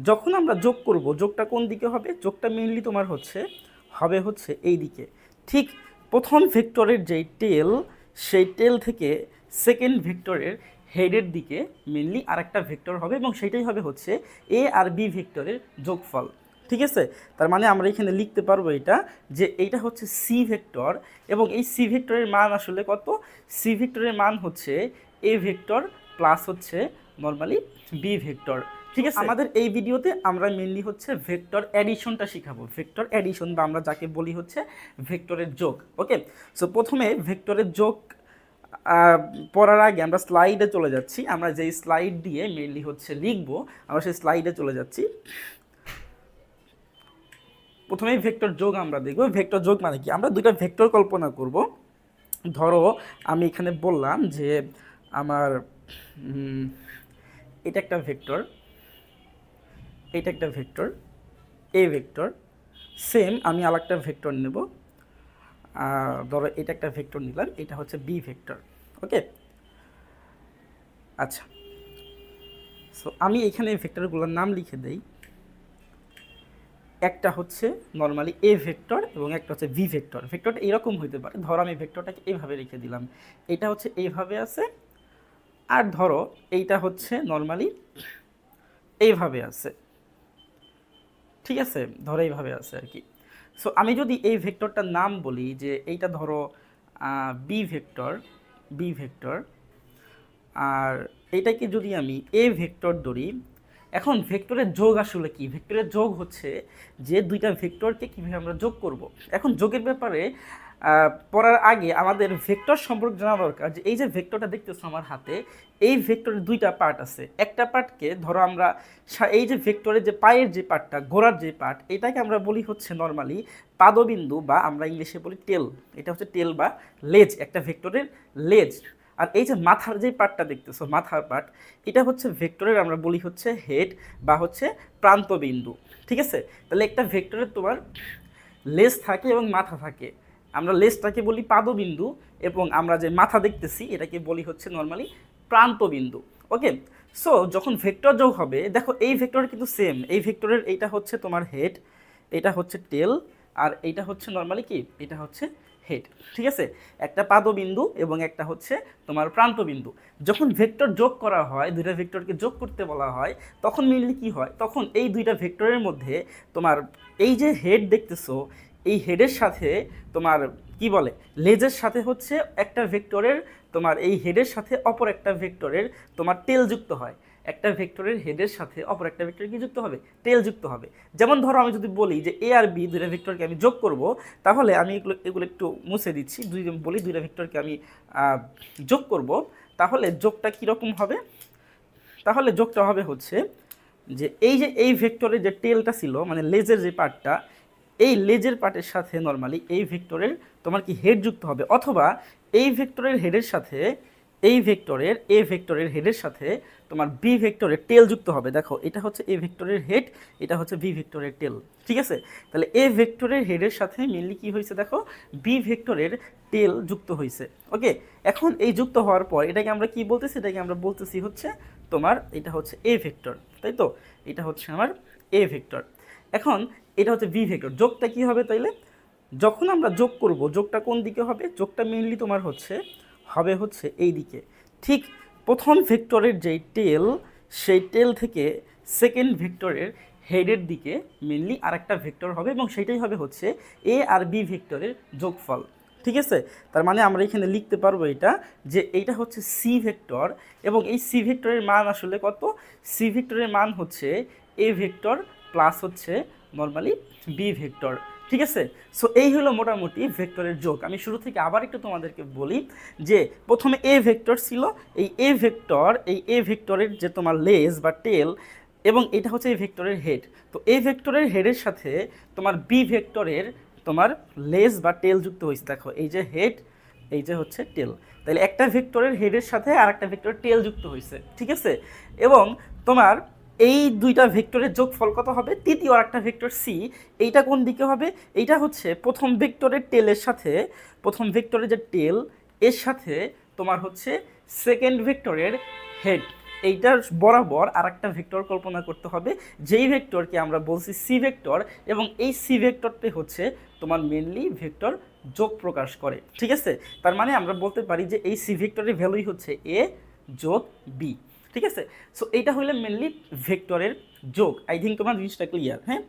যখন আমরা যোগ করব যোগটা কোন দিকে হবে, যোগটা মেইনলি তোমার হবে এই দিকে। ঠিক প্রথম ভেক্টরের যেই টেল, সেই টেল থেকে সেকেন্ড ভেক্টরের হেডের দিকে মেইনলি আরেকটা ভেক্টর হবে এবং সেটাই হবে এ আর বি ভেক্টরের যোগফল। ঠিক আছে, তার মানে আমরা এখানে লিখতে পারবো এটা যে এইটা হচ্ছে সি ভেক্টর এবং এই সি ভেক্টরের মান আসলে কত, সি ভেক্টরের মান A vector plus normally B vector. ঠিক আছে, আমাদের এই ভিডিওতে আমরা মেইনলি ভেক্টর অ্যাডিশনটা শিখাবো, ভেক্টর অ্যাডিশন বা আমরা যাকে বলি ভেক্টরের যোগ। ওকে, সো প্রথমে ভেক্টরের যোগ পড়ার আগে আমরা স্লাইডে চলে যাচ্ছি। আমরা যেই স্লাইড দিয়ে মেইনলি লিখবো, আমরা সেই স্লাইডে চলে যাচ্ছি। প্রথমেই ভেক্টর যোগ আমরা দেখব। ভেক্টর যোগ মানে কি, আমরা দুইটা ভেক্টর কল্পনা করব। ধরো আমি এখানে বললাম যে আমার এটা একটা ভেক্টর, এটা একটা ভেক্টর এ ভেক্টর। সেম আমি আরেকটা ভেক্টর নেব, ধরো এটা একটা ভেক্টর নিলাম, এটা হচ্ছে বি ভেক্টর। ওকে, আচ্ছা, সো আমি এখানে ভেক্টরগুলোর নাম লিখে দেই। একটা হচ্ছে নর্মালি এ ভেক্টর এবং একটা হচ্ছে ভি ভেক্টর। ভেক্টরটা এরকম হইতে পারে, ধরো আমি ভেক্টরটাকে এইভাবে রেখে দিলাম, এটা এইভাবে আছে, আর ধরো এইটা নর্মালি এইভাবে আছে। ঠিক আছে, ধরো এইভাবে আছে আর কি। সো আমি যদি এই ভেক্টরটার নাম বলি যে এইটা ধরো বি ভেক্টর, বি ভেক্টর, আর এইটাকে যদি আমি এ ভেক্টর ধরি। এখন ভেক্টরের যোগ আসলে কি, ভেক্টরের যোগ যে দুইটা ভেক্টরকে কীভাবে আমরা যোগ করব। এখন যোগের ব্যাপারে পড়ার আগে আমাদের ভেক্টর সম্পর্কে জানা দরকার যে এই যে ভেক্টরটা দেখতেছো আমার হাতে, এই ভেক্টরের দুইটা পার্ট আছে। একটা পার্টকে ধরো আমরা এই যে ভেক্টরের যে পায়ের যে পার্টটা, গোড়ার যে পার্ট, এটাকে আমরা বলি নর্মালি পাদবিন্দু বা আমরা ইংলিশে বলি টেল। এটা টেল বা লেজ, একটা ভেক্টরের লেজ। আর এই যে মাথার যে পার্টটা দেখতেছো, মাথার পার্ট, এটা ভেক্টরের আমরা বলি হেড বা প্রান্তবিন্দু। ঠিক আছে, তাহলে একটা ভেক্টরের তোমার লেজ থাকে এবং মাথা থাকে। আমরা লেজটাকে বলি পাদবিন্দু এবং আমরা যে মাথা দেখতেছি এটাকে বলি নর্মালি প্রান্তবিন্দু। ওকে, সো যখন ভেক্টর যোগ হবে, দেখো এই ভেক্টরের কিন্তু সেম, এই ভেক্টরের এইটা তোমার হেড, এটা টেল, আর এইটা নর্মালি কি, এটা হেড। ঠিক আছে, একটা পাদবিন্দু এবং একটা তোমার প্রান্তবিন্দু। যখন ভেক্টর যোগ করা হয়, দুইটা ভেক্টরকে যোগ করতে বলা হয়, তখন মেইনলি কি হয়, তখন এই দুইটা ভেক্টরের মধ্যে তোমার এই যে হেড দেখতেছো, এই হেডের সাথে তোমার কি বলে, লেজের সাথে একটা ভেক্টরের তোমার এই হেডের সাথে অপর একটা ভেক্টরের তোমার টেল যুক্ত হয়। একটা ভেক্টরের হেডের সাথে অপর একটা ভেক্টর কি যুক্ত হবে, টেল যুক্ত হবে। যেমন ধরো আমি যদি বলি যে এ আর বি দুইটা ভেক্টরকে আমি যোগ করব, তাহলে আমি এগুলো একটু মুছে দিচ্ছি। বলি দুইটা ভেক্টরকে আমি যোগ করব, তাহলে যোগটা কীরকম হবে, তাহলে যোগটা হবে যে এই ভেক্টরের যে টেলটা ছিল, মানে লেজের যে পার্টটা, এই লেজের পার্টের সাথে নর্মালি এই ভেক্টরের তোমার কি হেড যুক্ত হবে, অথবা এই ভেক্টরের হেডের সাথে এই ভেক্টরের এ ভেক্টরের হেডের সাথে তোমার বি ভেক্টরের টেল যুক্ত হবে। দেখো এটা এ ভেক্টরের হেড, এটা বি ভেক্টরের টেল। ঠিক আছে, তাহলে এ ভেক্টরের হেডের সাথে মেনলি কি হয়েছে, দেখো বি ভেক্টরের টেল যুক্ত হয়েছে। ওকে, এখন এই যুক্ত হওয়ার পর এটাকে আমরা কি বলতেছি, এটাকে আমরা বলতেছি তোমার এটা এ ভেক্টর, তাই তো, এটা আমার এ ভেক্টর। এখন এটা বি ভেক্টর। যোগটা কি হবে তাইলে, যখন আমরা যোগ করব যোগটা কোন দিকে হবে, যোগটা মেইনলি তোমার হবে এই দিকে। ঠিক প্রথম ভেক্টরের যেই টেল, সেই টেল থেকে সেকেন্ড ভেক্টরের হেডের দিকে মেইনলি আরেকটা ভেক্টর হবে এবং সেটাই হবে এ আর বি ভেক্টরের যোগফল। ঠিক আছে, তার মানে আমরা এখানে লিখতে পারবো এটা যে এইটা সি ভেক্টর এবং এই সি ভেক্টরের মান আসলে কত, সি ভেক্টরের মান A vector plus normally B vector. ঠিক আছে, সো এই হলো মোটামুটি ভেক্টরের যোগ। আমি শুরু থেকে আবার একটু তোমাদেরকে বলি যে প্রথমে এ ভেক্টর ছিল, এই এ ভেক্টরের যে তোমার লেজ বা টেল এবং এটা এই ভেক্টরের হেড। তো এই ভেক্টরের হেডের সাথে তোমার বি ভেক্টরের তোমার লেজ বা টেল যুক্ত হয়েছে। দেখো এই যে হেড, এই যে টেল, তাহলে একটা ভেক্টরের হেডের সাথে আর একটা ভেক্টরের টেল যুক্ত হয়েছে। ঠিক আছে, এবং তোমার এই দুইটা ভেক্টরের যোগফল কত হবে, তৃতীয় আর একটা ভেক্টর সি, এইটা কোন দিকে হবে, এইটা প্রথম ভেক্টরের টেলের সাথে, প্রথম ভেক্টরের যে টেল এর সাথে তোমার সেকেন্ড ভেক্টরের হেড। এইটার বরাবর আরেকটা ভেক্টর কল্পনা করতে হবে, যেই ভেক্টরকে আমরা বলছি সি ভেক্টর, এবং এই সি ভেক্টরটি হচ্ছে তোমার মেনলি ভেক্টর যোগ প্রকাশ করে। ঠিক আছে, তার মানে আমরা বলতে পারি যে এই সি ভেক্টরের ভ্যালুই হচ্ছে এ যোগ বি। ঠিক আছে, সো এইটা হইলে মেনলি ভেক্টরের যোগ। আই থিঙ্ক তোমার জিনিসটা ক্লিয়ার। হ্যাঁ,